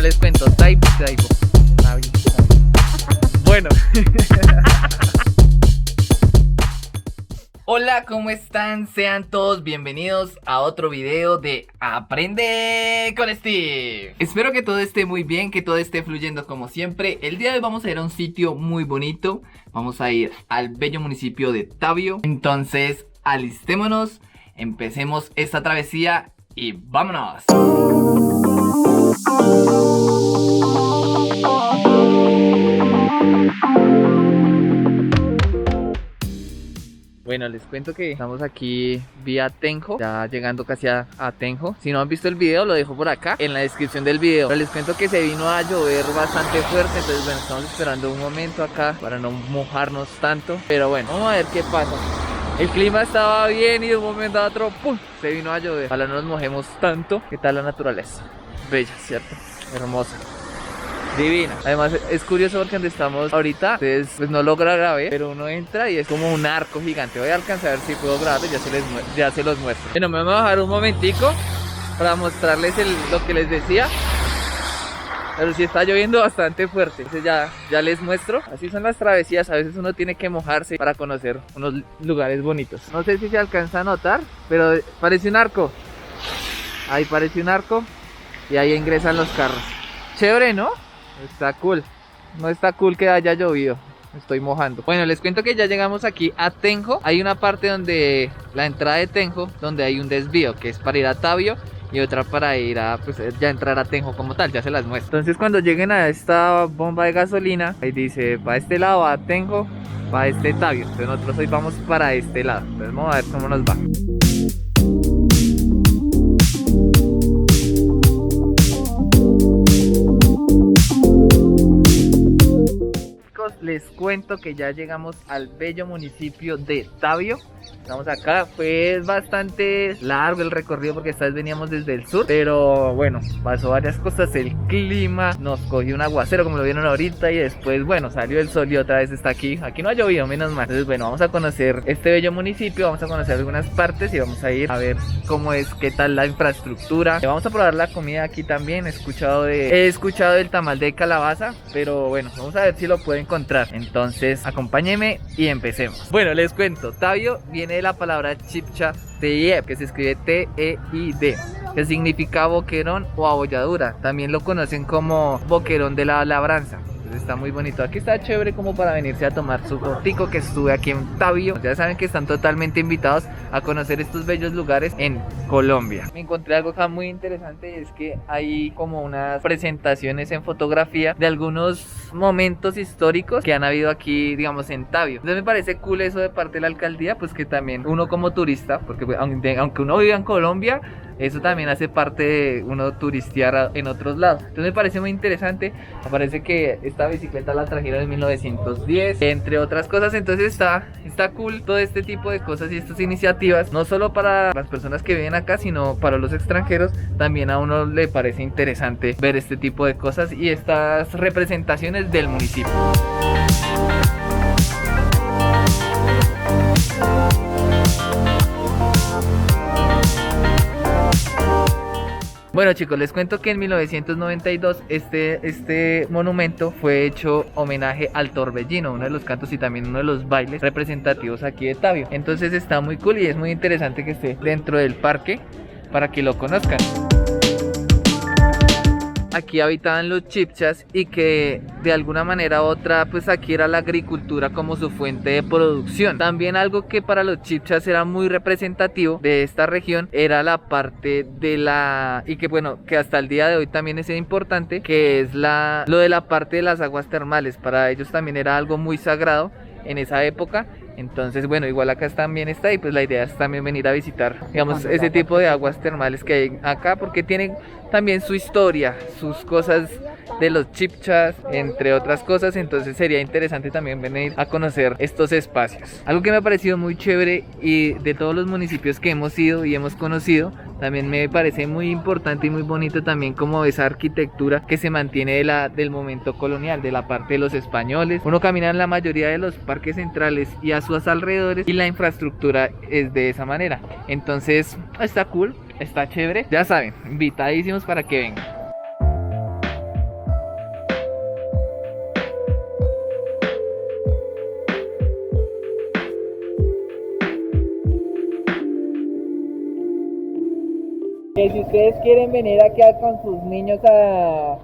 les cuento, Taibo. Bueno. Hola, ¿cómo están? Sean todos bienvenidos a otro video de Aprende con Steve. Espero que todo esté muy bien, que todo esté fluyendo como siempre. El día de hoy vamos a ir a un sitio muy bonito. Vamos a ir al bello municipio de Tabio. Entonces, alistémonos, empecemos esta travesía y vámonos. Bueno, les cuento que estamos aquí vía Tenjo, ya llegando casi a Tenjo. Si no han visto el video, lo dejo por acá en la descripción del video. Pero les cuento que se vino a llover bastante fuerte, entonces bueno, estamos esperando un momento acá para no mojarnos tanto. Pero bueno, vamos a ver qué pasa. El clima estaba bien y de un momento a otro, ¡pum!, se vino a llover. Ojalá no nos mojemos tanto. ¿Qué tal la naturaleza? Bella, ¿cierto? Hermosa. Divina. Además es curioso porque donde estamos ahorita, ustedes pues no logra grabar, pero uno entra y es como un arco gigante. Voy a alcanzar a ver si puedo grabarlo, ya se los muestro. Bueno, me voy a bajar un momentico para mostrarles lo que les decía. Pero sí está lloviendo bastante fuerte. Entonces ya les muestro. Así son las travesías. A veces uno tiene que mojarse para conocer unos lugares bonitos. No sé si se alcanza a notar, pero parece un arco. Ahí parece un arco y ahí ingresan los carros. Chévere, ¿no? Está cool. No está cool que haya llovido. Me estoy mojando. Bueno, les cuento que ya llegamos aquí a Tenjo. Hay una parte donde la entrada de Tenjo, donde hay un desvío que es para ir a Tabio y otra para ir a, pues ya entrar a Tenjo como tal. Ya se las muestro. Entonces cuando lleguen a esta bomba de gasolina, ahí dice, para este lado va a Tenjo, para este Tabio. Entonces nosotros hoy vamos para este lado. Entonces vamos a ver cómo nos va. Les cuento que ya llegamos al bello municipio de Tabio. Estamos acá, fue bastante largo el recorrido porque esta vez veníamos desde el sur, pero bueno, pasó varias cosas. El clima, nos cogió un aguacero como lo vieron ahorita y después bueno, salió el sol y otra vez está aquí. Aquí no ha llovido, menos mal. Entonces bueno, vamos a conocer este bello municipio, vamos a conocer algunas partes y vamos a ir a ver cómo es, qué tal la infraestructura. Vamos a probar la comida aquí también. He escuchado del tamal de calabaza, pero bueno, vamos a ver si lo puedo encontrar. Entonces acompáñenme y empecemos. Bueno, les cuento, Tabio viene de la palabra chipcha Teid, que se escribe T-E-I-D, que significa boquerón o abolladura. También lo conocen como boquerón de la labranza. Entonces está muy bonito. Aquí está chévere como para venirse a tomar su fotico, que estuve aquí en Tabio. Ya saben que están totalmente invitados a conocer estos bellos lugares en Colombia. Me encontré algo acá muy interesante y es que hay como unas presentaciones en fotografía de algunos momentos históricos que han habido aquí, digamos, en Tabio. Entonces me parece cool eso de parte de la alcaldía, pues que también uno como turista, porque aunque uno viva en Colombia, eso también hace parte de uno turistear en otros lados. Entonces me parece muy interesante. Me parece que esta bicicleta la trajeron en 1910, entre otras cosas. Entonces está cool todo este tipo de cosas y estas iniciativas, no solo para las personas que viven acá, sino para los extranjeros. También a uno le parece interesante ver este tipo de cosas y estas representaciones del municipio. Bueno chicos, les cuento que en 1992 este monumento fue hecho homenaje al torbellino, uno de los cantos y también uno de los bailes representativos aquí de Tabio. Entonces está muy cool y es muy interesante que esté dentro del parque para que lo conozcan. Aquí habitaban los chipchas y que de alguna manera u otra pues aquí era la agricultura como su fuente de producción. También algo que para los chipchas era muy representativo de esta región era la parte de la, y que bueno, que hasta el día de hoy también es importante, que es lo de la parte de las aguas termales. Para ellos también era algo muy sagrado en esa época. Entonces bueno, igual acá también está y pues la idea es también venir a visitar, digamos, ese tipo de aguas termales que hay acá, porque tienen también su historia, sus cosas de los chipchas, entre otras cosas. Entonces sería interesante también venir a conocer estos espacios. Algo que me ha parecido muy chévere y de todos los municipios que hemos ido y hemos conocido, también me parece muy importante y muy bonito también como esa arquitectura que se mantiene del momento colonial, de la parte de los españoles. Uno camina en la mayoría de los parques centrales y a sus alrededores y la infraestructura es de esa manera. Entonces está cool, está chévere. Ya saben, invitadísimos para que vengan. Que si ustedes quieren venir aquí con sus niños a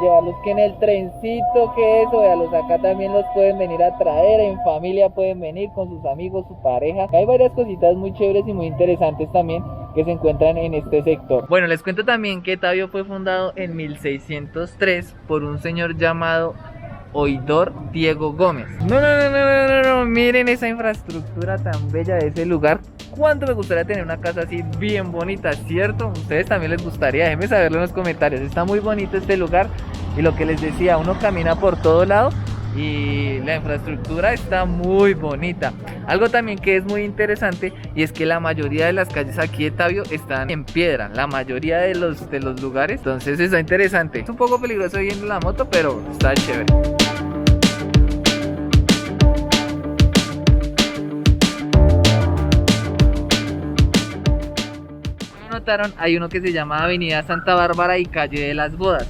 llevarlos que en el trencito, que eso, véalos, acá también los pueden venir a traer, en familia pueden venir con sus amigos, su pareja. Hay varias cositas muy chéveres y muy interesantes también que se encuentran en este sector. Bueno, les cuento también que Tabio fue fundado en 1603 por un señor llamado Oidor Diego Gómez. No, miren esa infraestructura tan bella de ese lugar. ¿Cuánto me gustaría tener una casa así bien bonita, cierto? ¿Ustedes también les gustaría? Déjenme saberlo en los comentarios. Está muy bonito este lugar y lo que les decía, uno camina por todo lado y la infraestructura está muy bonita. Algo también que es muy interesante y es que la mayoría de las calles aquí de Tabio están en piedra, la mayoría de los lugares, entonces está interesante. Es un poco peligroso yendo en la moto, pero está chévere. Notaron, hay uno que se llama Avenida Santa Bárbara y Calle de las Bodas.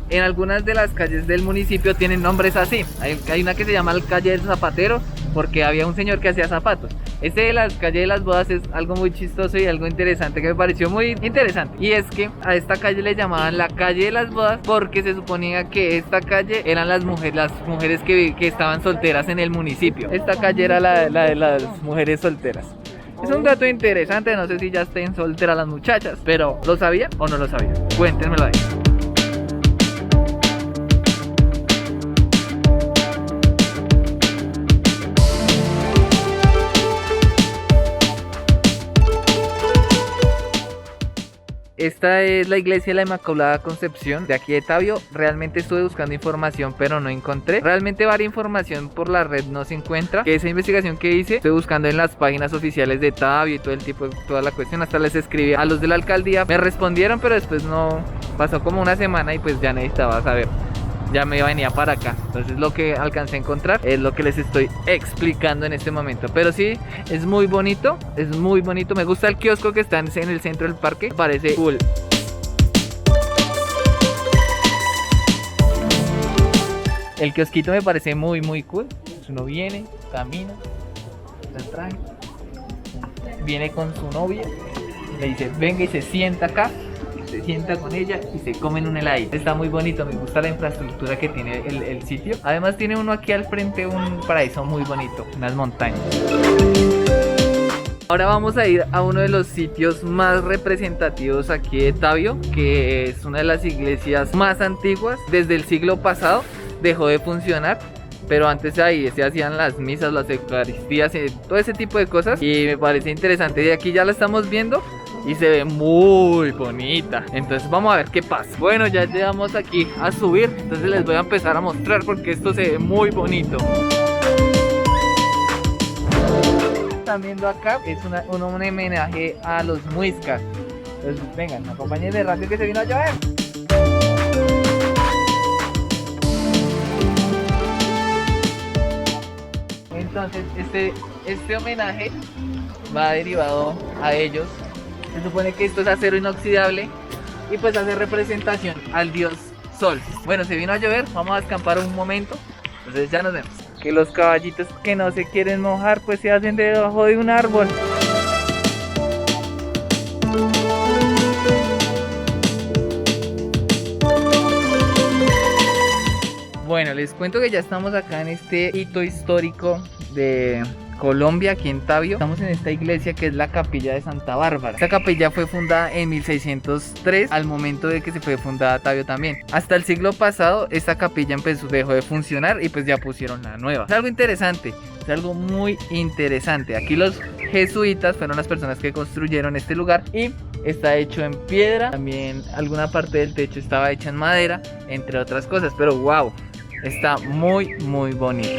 En algunas de las calles del municipio tienen nombres así. Hay una que se llama la Calle del Zapatero porque había un señor que hacía zapatos. Este de la Calle de las Bodas es algo muy chistoso y algo interesante que me pareció muy interesante. Y es que a esta calle le llamaban la Calle de las Bodas porque se suponía que esta calle eran las mujeres que estaban solteras en el municipio. Esta calle era la de las mujeres solteras. Es un dato interesante, no sé si ya estén solteras las muchachas, pero ¿lo sabía o no lo sabía? Cuéntenmelo ahí. Esta es la iglesia de la Inmaculada Concepción de aquí de Tabio. Realmente estuve buscando información pero no encontré. Realmente varia información por la red no se encuentra. Que esa investigación que hice, estoy buscando en las páginas oficiales de Tabio y todo el tipo, toda la cuestión. Hasta les escribí a los de la alcaldía. Me respondieron pero después no, pasó como una semana y pues ya necesitaba saber. Ya me venía para acá, entonces lo que alcancé a encontrar es lo que les estoy explicando en este momento. Pero sí, es muy bonito, me gusta el kiosco que está en el centro del parque, me parece cool. El kiosquito me parece muy cool. Uno viene, camina, se trae, viene con su novia, le dice venga y se sienta acá. Se sienta con ella y se comen un helado. Está muy bonito, me gusta la infraestructura que tiene el sitio. Además tiene uno aquí al frente un paraíso muy bonito, unas montañas. Ahora vamos a ir a uno de los sitios más representativos aquí de Tabio, que es una de las iglesias más antiguas. Desde el siglo pasado dejó de funcionar, pero antes ahí se hacían las misas, las eucaristías, todo ese tipo de cosas. Y me parece interesante. De aquí ya la estamos viendo y se ve muy bonita. Entonces vamos a ver qué pasa. Bueno, ya llegamos aquí a subir. Entonces les voy a empezar a mostrar porque esto se ve muy bonito. Están viendo acá, es un homenaje a los muiscas. Entonces vengan, acompañen de rápido que se vino a llover. Entonces este homenaje va derivado a ellos. Se supone que esto es acero inoxidable y pues hace representación al dios Sol. Bueno, se vino a llover, vamos a escampar un momento, entonces ya nos vemos. Que los caballitos que no se quieren mojar pues se hacen debajo de un árbol. Bueno, les cuento que ya estamos acá en este hito histórico de Colombia, aquí en Tabio. Estamos en esta iglesia que es la Capilla de Santa Bárbara. Esta capilla fue fundada en 1603, al momento de que se fue fundada Tabio también. Hasta el siglo pasado esta capilla dejó de funcionar y pues ya pusieron la nueva. Es algo interesante, es algo muy interesante. Aquí los jesuitas fueron las personas que construyeron este lugar y está hecho en piedra. También alguna parte del techo estaba hecha en madera, entre otras cosas, pero wow, está muy bonita.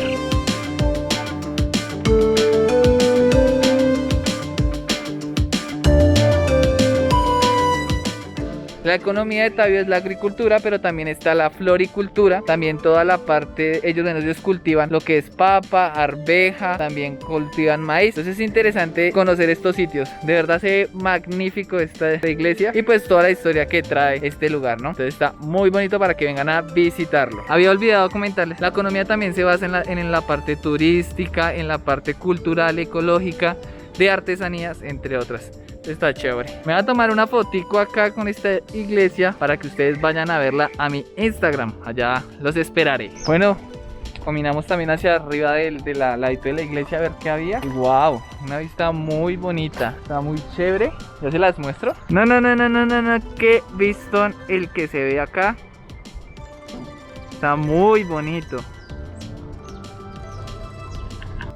La economía de Tabio es la agricultura, pero también está la floricultura. También toda la parte, ellos cultivan lo que es papa, arveja, también cultivan maíz. Entonces es interesante conocer estos sitios. De verdad se ve magnífico esta iglesia y pues toda la historia que trae este lugar, ¿no? Entonces está muy bonito para que vengan a visitarlo. Había olvidado comentarles, la economía también se basa en la parte turística, en la parte cultural, ecológica, de artesanías, entre otras. Está chévere. Me voy a tomar una fotico acá con esta iglesia para que ustedes vayan a verla a mi Instagram. Allá los esperaré. Bueno, caminamos también hacia arriba de la ladito de la iglesia a ver qué había. Wow, una vista muy bonita. Está muy chévere. Ya se las muestro. No, qué vistón el que se ve acá. Está muy bonito.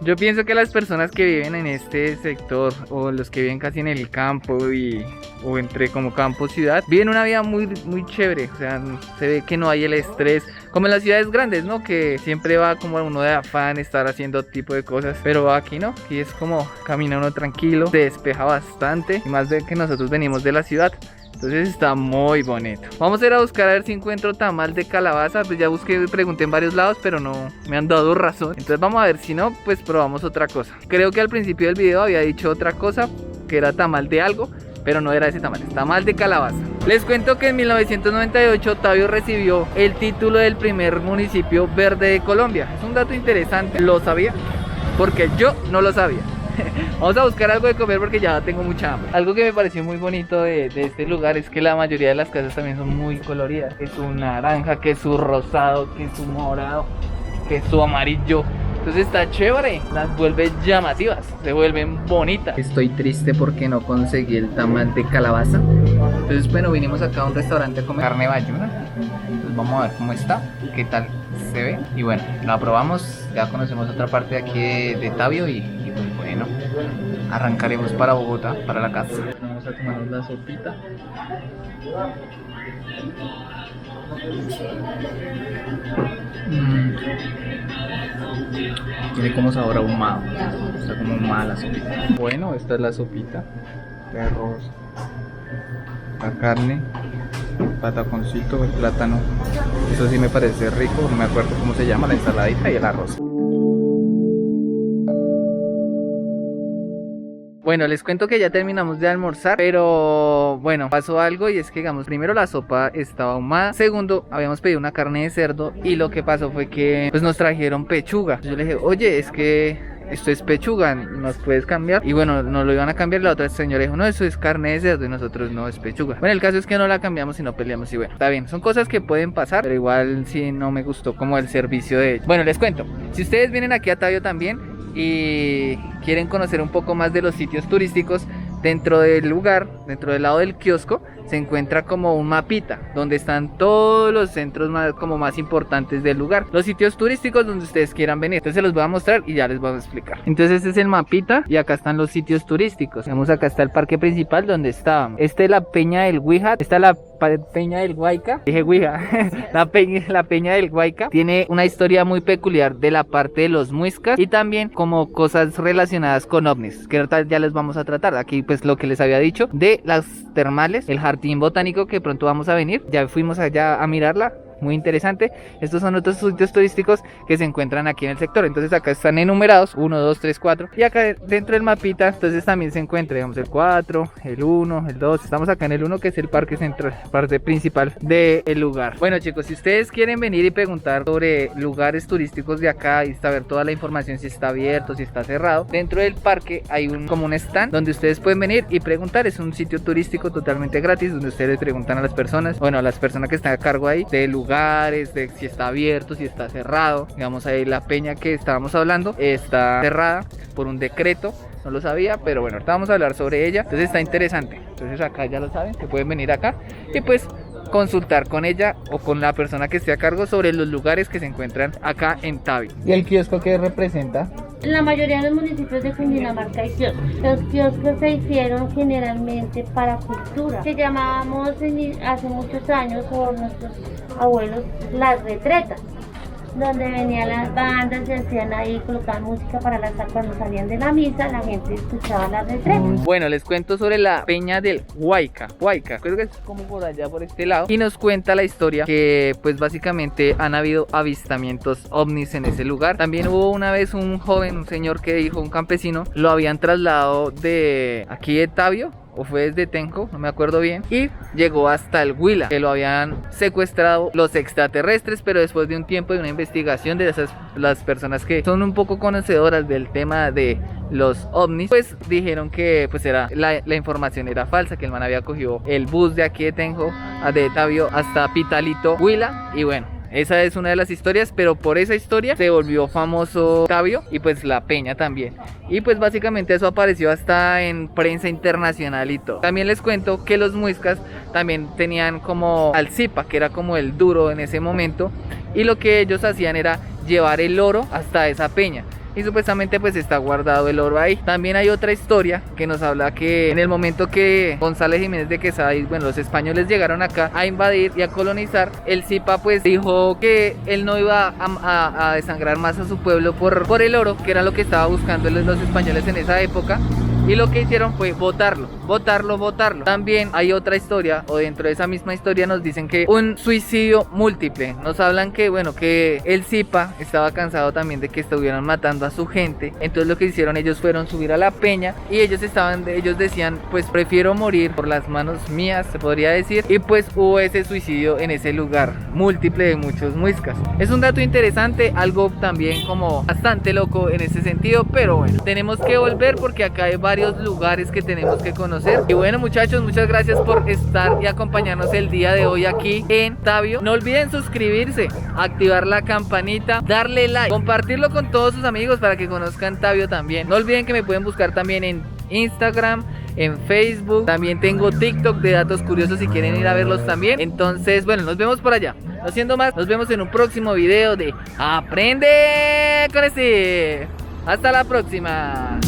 Yo pienso que las personas que viven en este sector o los que viven casi en el campo o entre como campo ciudad, viven una vida muy chévere. O sea, se ve que no hay el estrés como en las ciudades grandes, ¿no? Que siempre va como uno de afán estar haciendo tipo de cosas, pero aquí no, aquí es como camina uno tranquilo, se despeja bastante y más de que nosotros venimos de la ciudad. Entonces está muy bonito. Vamos a ir a buscar a ver si encuentro tamal de calabaza. Pues ya busqué y pregunté en varios lados, pero no me han dado razón. Entonces vamos a ver, si no, pues probamos otra cosa. Creo que al principio del video había dicho otra cosa, que era tamal de algo, pero no era ese tamal, es tamal de calabaza. Les cuento que en 1998 Tabio recibió el título del primer municipio verde de Colombia. Es un dato interesante, ¿lo sabía? Porque yo no lo sabía. Vamos a buscar algo de comer porque ya tengo mucha hambre. Algo que me pareció muy bonito de este lugar es que la mayoría de las casas también son muy coloridas. Que su naranja, que su rosado, que su morado, que su amarillo. Entonces está chévere, las vuelve llamativas, se vuelven bonitas. Estoy triste porque no conseguí el tamal de calabaza. Entonces bueno, vinimos acá a un restaurante a comer carne bayuna. Entonces vamos a ver cómo está, qué tal se ve. Y bueno, la probamos, ya conocemos otra parte de aquí de Tabio y pues bueno, arrancaremos para Bogotá, para la casa. Vamos a tomarnos la sopita. Tiene como sabor ahumado, está como ahumada la sopita. Bueno, esta es la sopita de arroz, la carne, el pataconcito, el plátano. Eso sí me parece rico, no me acuerdo cómo se llama, la ensaladita y el arroz. Bueno, les cuento que ya terminamos de almorzar, pero bueno, pasó algo y es que digamos, primero la sopa estaba ahumada, segundo, habíamos pedido una carne de cerdo y lo que pasó fue que pues nos trajeron pechuga. Yo le dije, oye, es que esto es pechuga, ¿nos puedes cambiar? Y bueno, nos lo iban a cambiar, la otra señora dijo, no, eso es carne de cerdo y nosotros no, es pechuga. Bueno, el caso es que no la cambiamos y no peleamos y bueno, está bien, son cosas que pueden pasar, pero igual sí no me gustó como el servicio de ellos. Bueno, les cuento, si ustedes vienen aquí a Tabio también y quieren conocer un poco más de los sitios turísticos, dentro del lugar, dentro del lado del kiosco, se encuentra como un mapita donde están todos los centros más importantes del lugar, los sitios turísticos donde ustedes quieran venir. Entonces se los voy a mostrar y ya les voy a explicar. Entonces este es el mapita y acá están los sitios turísticos. Vemos acá está el parque principal donde estábamos. Esta es la peña del Huija, esta es la peña del Guayca, dije Huija, la peña del Guayca tiene una historia muy peculiar de la parte de los muiscas y también como cosas relacionadas con ovnis, que ahorita ya les vamos a tratar. Aquí pues lo que les había dicho de las termales, el jardín botánico que pronto vamos a venir, ya fuimos allá a mirarla. Muy interesante. Estos son otros sitios turísticos que se encuentran aquí en el sector. Entonces acá están enumerados 1, 2, 3, 4 y acá dentro del mapita entonces también se encuentra, digamos, el 4, el 1, el 2. Estamos acá en el 1, que es el parque central, parte principal del lugar. Bueno chicos, si ustedes quieren venir y preguntar sobre lugares turísticos de acá y saber toda la información, si está abierto, si está cerrado, dentro del parque hay como un stand donde ustedes pueden venir y preguntar. Es un sitio turístico totalmente gratis donde ustedes preguntan a las personas, bueno, a las personas que están a cargo ahí del lugar, de si está abierto, si está cerrado. Digamos ahí la peña que estábamos hablando está cerrada por un decreto, no lo sabía, pero bueno, ahorita vamos a hablar sobre ella. Entonces está interesante. Entonces acá ya lo saben, que pueden venir acá y pues consultar con ella o con la persona que esté a cargo sobre los lugares que se encuentran acá en Tabio. ¿Y el kiosco qué representa? En la mayoría de los municipios de Cundinamarca hay kioscos. Los kioscos se hicieron generalmente para cultura, que llamábamos hace muchos años por nuestros abuelos las retretas, donde venían las bandas y hacían ahí, colocaban música para cuando salían de la misa, la gente escuchaba las retretas. Bueno, les cuento sobre la peña del Huayca. Creo que es como por allá, por este lado. Y nos cuenta la historia que pues básicamente han habido avistamientos ovnis en ese lugar. También hubo una vez un joven, un señor que dijo, un campesino, lo habían trasladado de aquí de Tabio o fue desde Tenjo, no me acuerdo bien, y llegó hasta el Huila, que lo habían secuestrado los extraterrestres, pero después de un tiempo de una investigación de las personas que son un poco conocedoras del tema de los ovnis, pues dijeron que pues era la información era falsa, que el man había cogido el bus de aquí de Tenjo, de Tabio hasta Pitalito, Huila, y bueno, esa es una de las historias, pero por esa historia se volvió famoso Tabio y pues la peña también. Y pues básicamente eso apareció hasta en prensa internacional y todo. También les cuento que los muiscas también tenían como al Zipa, que era como el duro en ese momento. Y lo que ellos hacían era llevar el oro hasta esa peña. Y supuestamente pues está guardado el oro ahí. También hay otra historia que nos habla que en el momento que González Jiménez de Quesada y bueno, los españoles llegaron acá a invadir y a colonizar, el Zipa pues dijo que él no iba a desangrar más a su pueblo por el oro, que era lo que estaba buscando los españoles en esa época. Y lo que hicieron fue botarlo. También hay otra historia, o dentro de esa misma historia nos dicen que un suicidio múltiple. Nos hablan que, bueno, que el Zipa estaba cansado también de que estuvieran matando a su gente. Entonces lo que hicieron ellos fueron subir a la peña y ellos decían, pues prefiero morir por las manos mías, se podría decir. Y pues hubo ese suicidio en ese lugar, múltiple de muchos muiscas. Es un dato interesante, algo también como bastante loco en ese sentido, pero bueno, tenemos que volver porque acá hay varios lugares que tenemos que conocer. Y bueno, muchachos, muchas gracias por estar y acompañarnos el día de hoy aquí en Tabio. No olviden suscribirse, activar la campanita, darle like, compartirlo con todos sus amigos para que conozcan Tabio también. No olviden que me pueden buscar también en Instagram, en Facebook, también tengo TikTok de datos curiosos si quieren ir a verlos también. Entonces, bueno, nos vemos por allá. No siendo más, nos vemos en un próximo video de Aprende con este. Hasta la próxima.